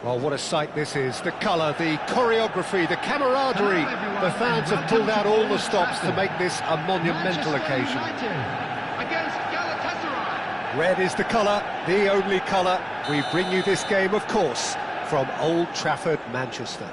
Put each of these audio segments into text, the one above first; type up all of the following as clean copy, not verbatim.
Well, what a sight this is. The colour, the choreography, the camaraderie. The fans have pulled out all the stops to make this a monumental occasion. Against Galatasaray. Red is the colour, the only colour. We bring you this game, of course, from Old Trafford, Manchester.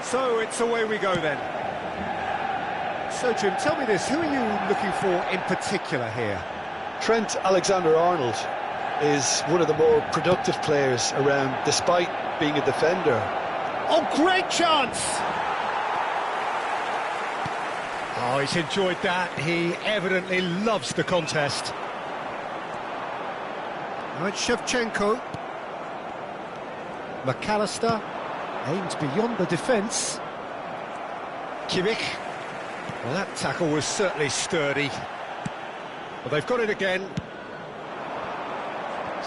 So it's away we go then. So Jim, tell me this, who are you looking for in particular here? Trent Alexander-Arnold is one of the more productive players around, despite being a defender. Oh, great chance! Oh, he's enjoyed that. He evidently loves the contest. Now it's Shevchenko. McAllister aims beyond the defence. Kimmich. Well, that tackle was certainly sturdy. Well, they've got it again.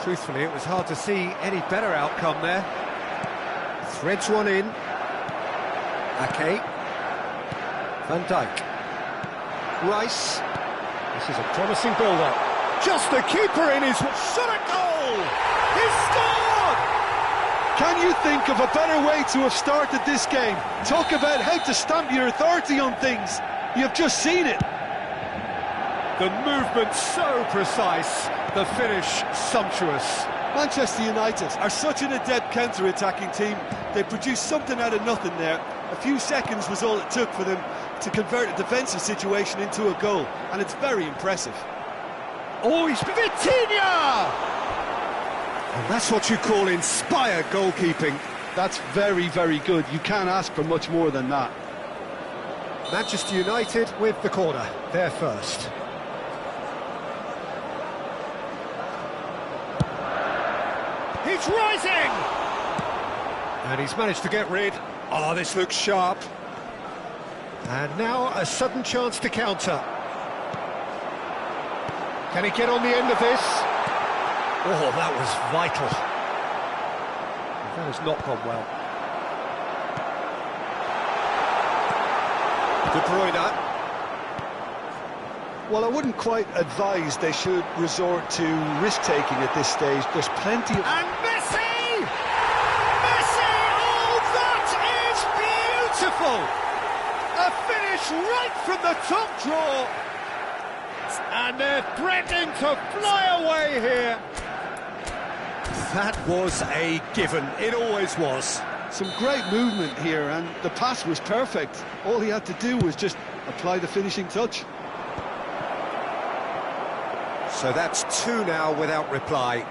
Truthfully, it was hard to see any better outcome there. Threads one in. Ake. Van Dijk. Rice. This is a promising build-up. Just the keeper in his shot at goal! He scored! Can you think of a better way to have started this game? Talk about how to stamp your authority on things. You've just seen it. The movement so precise, the finish sumptuous. Manchester United are such an adept counter-attacking team. They produced something out of nothing there. A few seconds was all it took for them to convert a defensive situation into a goal, and it's very impressive. Oh, he's Vitinha! And that's what you call inspired goalkeeping. That's very, very good. You can't ask for much more than that. Manchester United with the corner, they're first. He's rising! And he's managed to get rid. Oh, this looks sharp. And now a sudden chance to counter. Can he get on the end of this? Oh, that was vital. That has not gone well. De Bruyne. Well, I wouldn't quite advise they should resort to risk-taking at this stage. There's plenty of... And Messi! Messi! Oh, that is beautiful! A finish right from the top draw. And they're threatening to fly away here. That was a given. It always was. Some great movement here, and the pass was perfect. All he had to do was just apply the finishing touch. So that's two now without reply.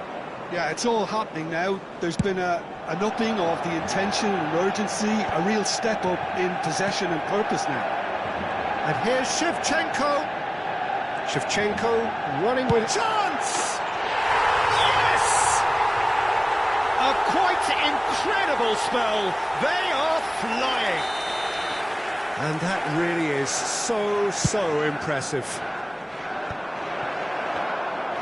Yeah, it's all happening now. There's been an upping of the intention and urgency, a real step up in possession and purpose now. And here's Shevchenko. Shevchenko running with chance! Yes! A quite incredible spell. They are flying. And that really is so impressive.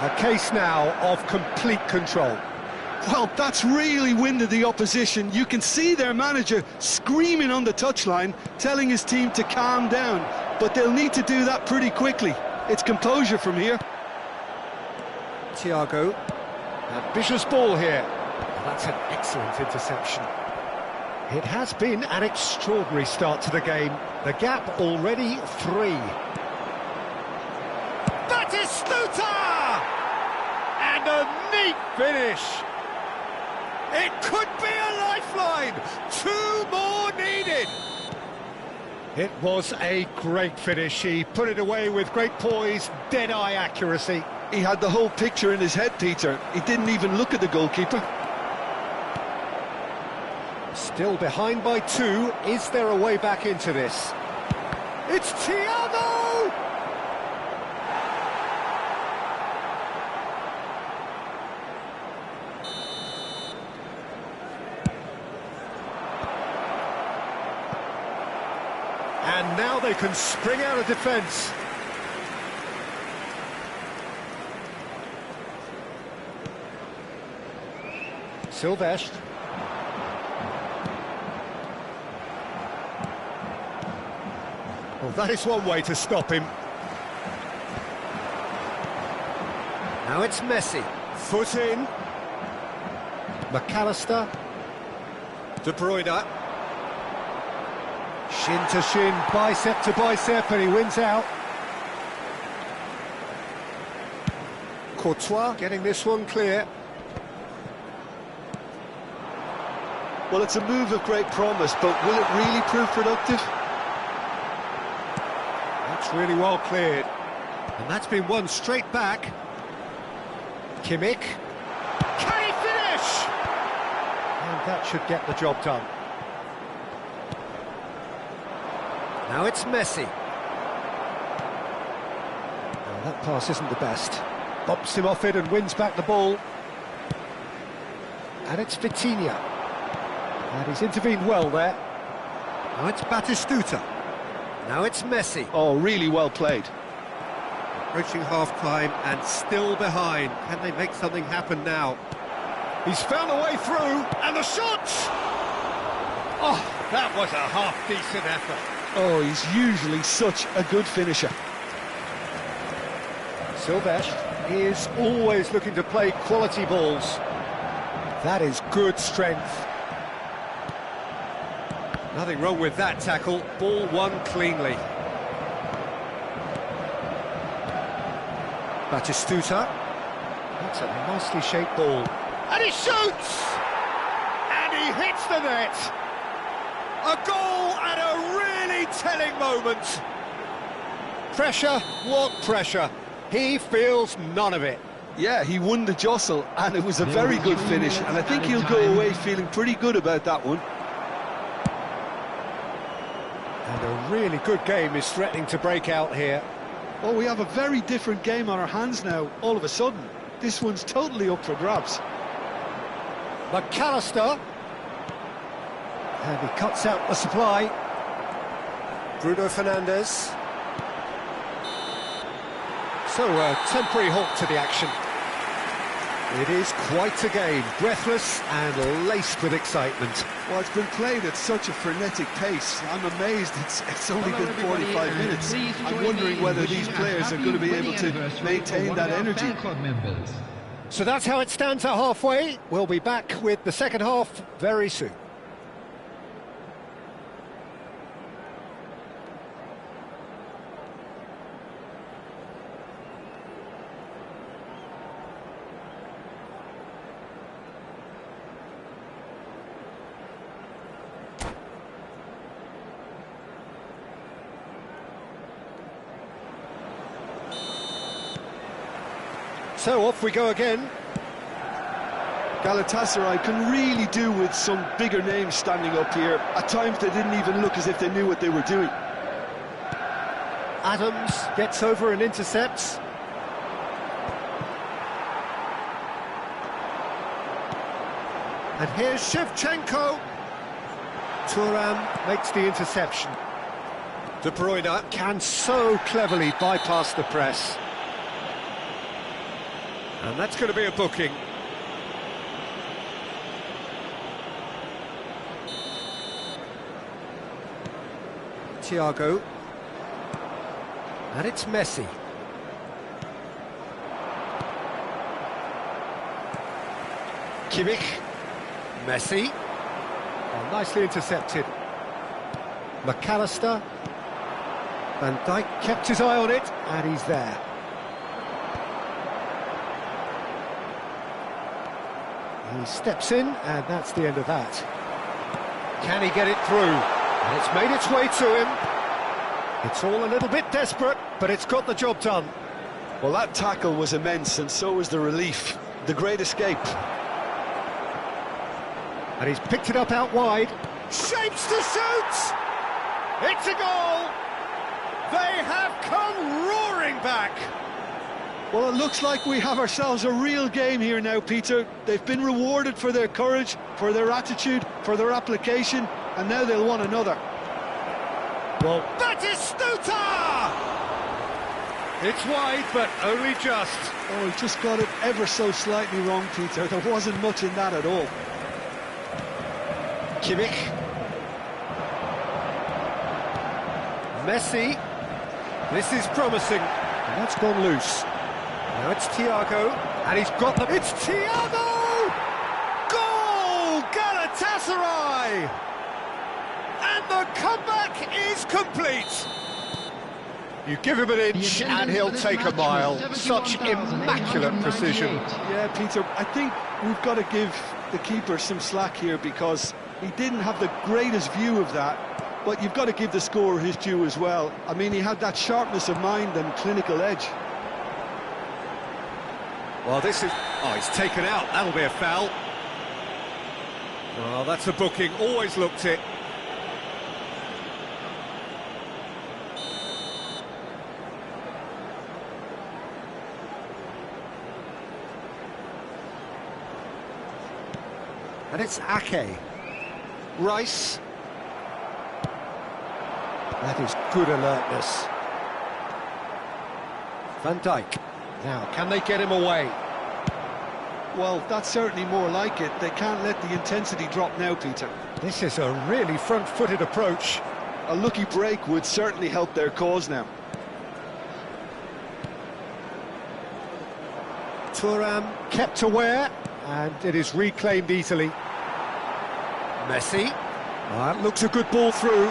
A case now of complete control. Well, that's really winded the opposition. You can see their manager screaming on the touchline, telling his team to calm down, but they'll need to do that pretty quickly. It's composure from here. Thiago, ambitious ball here. That's an excellent interception. It has been an extraordinary start to the game. The gap already 3. Batistuta! And a neat finish. It could be a lifeline. 2 more needed. It was a great finish. He put it away with great poise, dead-eye accuracy. He had the whole picture in his head, Peter. He didn't even look at the goalkeeper. Still behind by 2. Is there a way back into this? It's Thiago! And now they can spring out of defence. Silvestre. Well, that is one way to stop him. Now it's Messi. Foot in. McAllister. De Bruyne. Shin to shin, bicep to bicep, and he wins out. Courtois getting this one clear. Well, it's a move of great promise, but will it really prove productive? That's really well cleared. And that's been won straight back. Kimmich. Can he finish? And that should get the job done. Now it's Messi. Well, that pass isn't the best. Bumps him off it and wins back the ball. And it's Vitinha. And he's intervened well there. Now it's Batistuta. Now it's Messi. Oh, really well played. Approaching half-time and still behind. Can they make something happen now? He's found a way through, and the shot! Oh, that was a half-decent effort. Oh, he's usually such a good finisher. Silvestre is always looking to play quality balls. That is good strength. Nothing wrong with that tackle. Ball won cleanly. Batistuta. That's a nicely shaped ball. And he shoots! And he hits the net! A goal at a really telling moment. Pressure, what pressure? He feels none of it. Yeah, he won the jostle, and it was a very good finish, and I think he'll go away feeling pretty good about that one. And a really good game is threatening to break out here. Oh, we have a very different game on our hands now, all of a sudden. This one's totally up for grabs. McAllister. And he cuts out the supply. Bruno Fernandes. So a temporary halt to the action. It is quite a game, breathless and laced with excitement. Well, it's been played at such a frenetic pace. I'm amazed it's only been 45 minutes. I'm wondering whether these players are going to be able to maintain that energy. So that's how it stands at halfway. We'll be back with the second half very soon. So off we go again. Galatasaray can really do with some bigger names standing up here. At times they didn't even look as if they knew what they were doing. Adams gets over and intercepts. And here's Shevchenko. Thuram makes the interception. De Bruyne can so cleverly bypass the press. And that's going to be a booking. Thiago. And it's Messi. Kimmich. Messi. Oh, nicely intercepted. McAllister. Van Dijk kept his eye on it, and he's there. He steps in, and that's the end of that. Can he get it through? And it's made its way to him. It's all a little bit desperate, but it's got the job done. Well, that tackle was immense, and so was the relief. The great escape. And he's picked it up out wide. Shapes to shoot! It's a goal! They have come roaring back! Well, it looks like we have ourselves a real game here now, Peter. They've been rewarded for their courage, for their attitude, for their application, and now they'll want another. Well, that is Stuta! It's wide, but only just. Oh, he just got it ever so slightly wrong, Peter. There wasn't much in that at all. Kimmich. Messi. This is promising. And that's gone loose. Now it's Thiago, and he's got the... It's Thiago! Goal! Galatasaray! And the comeback is complete! You give him an inch and he'll take a mile. Such immaculate precision. Yeah, Peter, I think we've got to give the keeper some slack here because he didn't have the greatest view of that. But you've got to give the scorer his due as well. I mean, he had that sharpness of mind and clinical edge. Well, this is... Oh, he's taken out. That'll be a foul. Well, that's a booking. Always looked it. And it's Ake. Rice. That is good alertness. Van Dijk. Now, can they get him away? Well, that's certainly more like it. They can't let the intensity drop now, Peter. This is a really front-footed approach. A lucky break would certainly help their cause now. Thuram kept aware, and it is reclaimed easily. Messi. That looks a good ball through.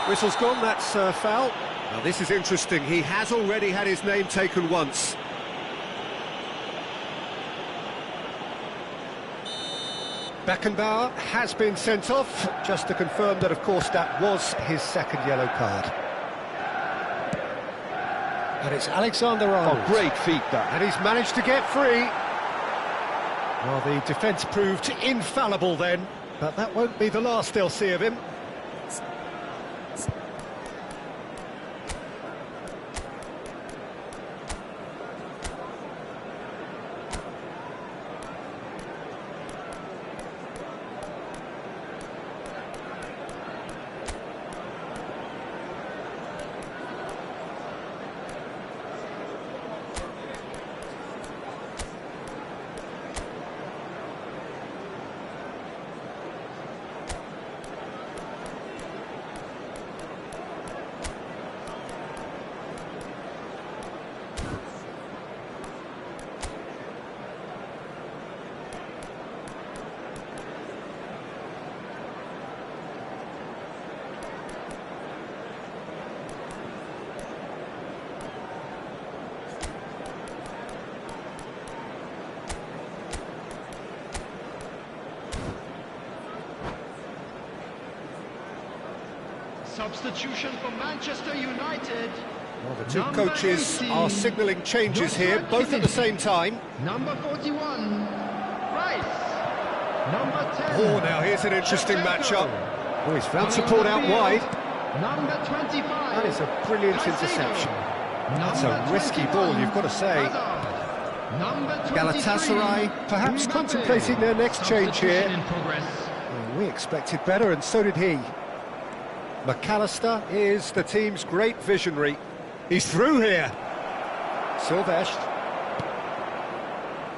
Whistle's gone, that's foul. Now this is interesting, he has already had his name taken once. Beckenbauer has been sent off, just to confirm that, of course, that was his second yellow card. And it's Alexander-Arnold. Oh, great feat, that. And he's managed to get free. Well, the defence proved infallible then, but that won't be the last they'll see of him. Substitution for Manchester United. Well, the two coaches are signalling changes here, both at the same time. Number 41, Rice. Number 10. Oh, now here's an interesting matchup. Oh, he's found support out wide. Number 25. That is a brilliant interception. That's a risky ball, you've got to say. Galatasaray perhaps contemplating their next change here. Well, we expected better, and so did he. McAllister is the team's great visionary. He's through here. Silvestre.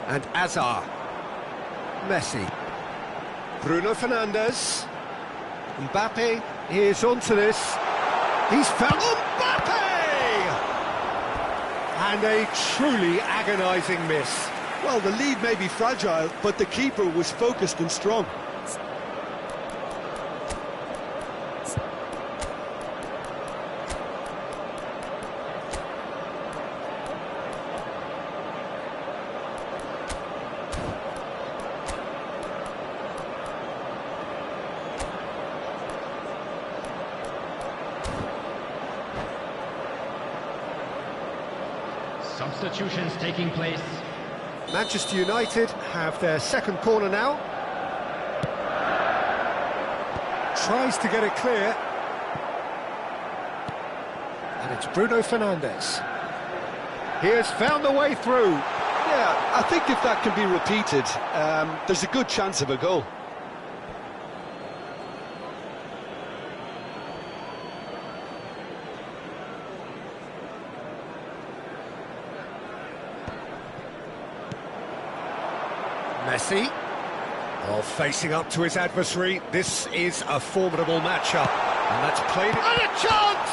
And Azar. Messi. Bruno Fernandes. Mbappe is onto this. He's found Mbappe! And a truly agonising miss. Well, the lead may be fragile, but the keeper was focused and strong. Substitutions taking place. Manchester United have their second corner now. Tries to get it clear. And it's Bruno Fernandes. He has found the way through. Yeah, I think if that can be repeated, there's a good chance of a goal. Messi, facing up to his adversary. This is a formidable matchup, and that's played it. And a chance!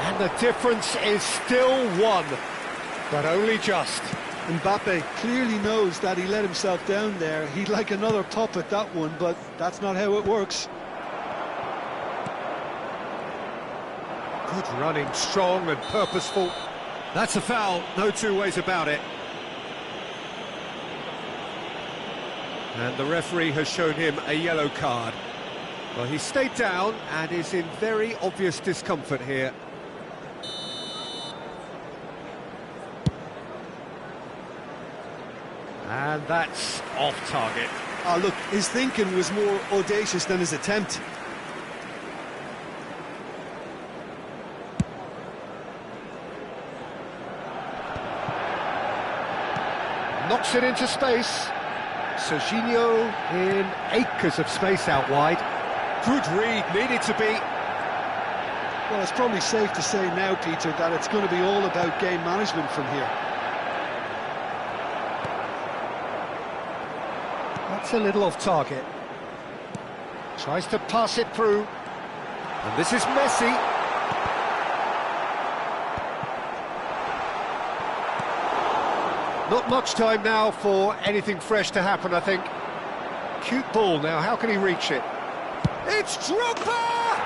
And the difference is still one, but only just. Mbappe clearly knows that he let himself down there. He'd like another pop at that one, but that's not how it works. Good running, strong and purposeful. That's a foul, no two ways about it. And the referee has shown him a yellow card. Well, he stayed down and is in very obvious discomfort here. And that's off target. Oh, look, his thinking was more audacious than his attempt. Knocks it into space. Serginho in acres of space out wide. Good read, needed to be. Well, it's probably safe to say now, Peter, that it's going to be all about game management from here. That's a little off target. Tries to pass it through. And this is Messi. Not much time now for anything fresh to happen, I think. Cute ball now, how can he reach it? It's Drogba!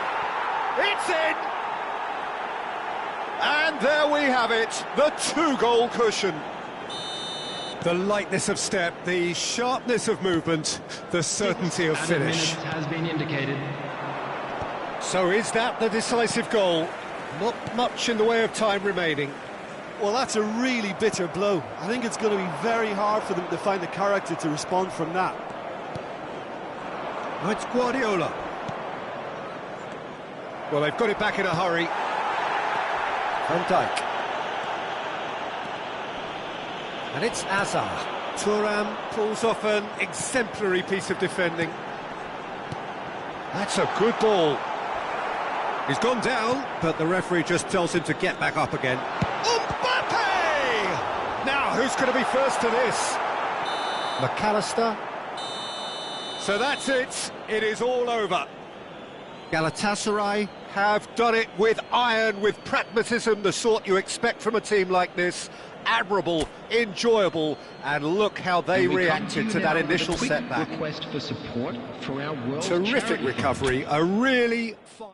It's in! And there we have it, the two-goal cushion. The lightness of step, the sharpness of movement, the certainty of finish. Has been indicated. So is that the decisive goal? Not much in the way of time remaining. Well, that's a really bitter blow. I think it's going to be very hard for them to find the character to respond from that. Oh, it's Guardiola. Well, they've got it back in a hurry. Van Dijk. And it's Azar. Thuram pulls off an exemplary piece of defending. That's a good ball. He's gone down, but the referee just tells him to get back up again. Mbappe! Now, who's going to be first to this? McAllister. So that's it. It is all over. Galatasaray have done it with iron, with pragmatism, the sort you expect from a team like this. Admirable, enjoyable, and look how they reacted to that initial setback. Request for support for our World Terrific recovery, a really fun...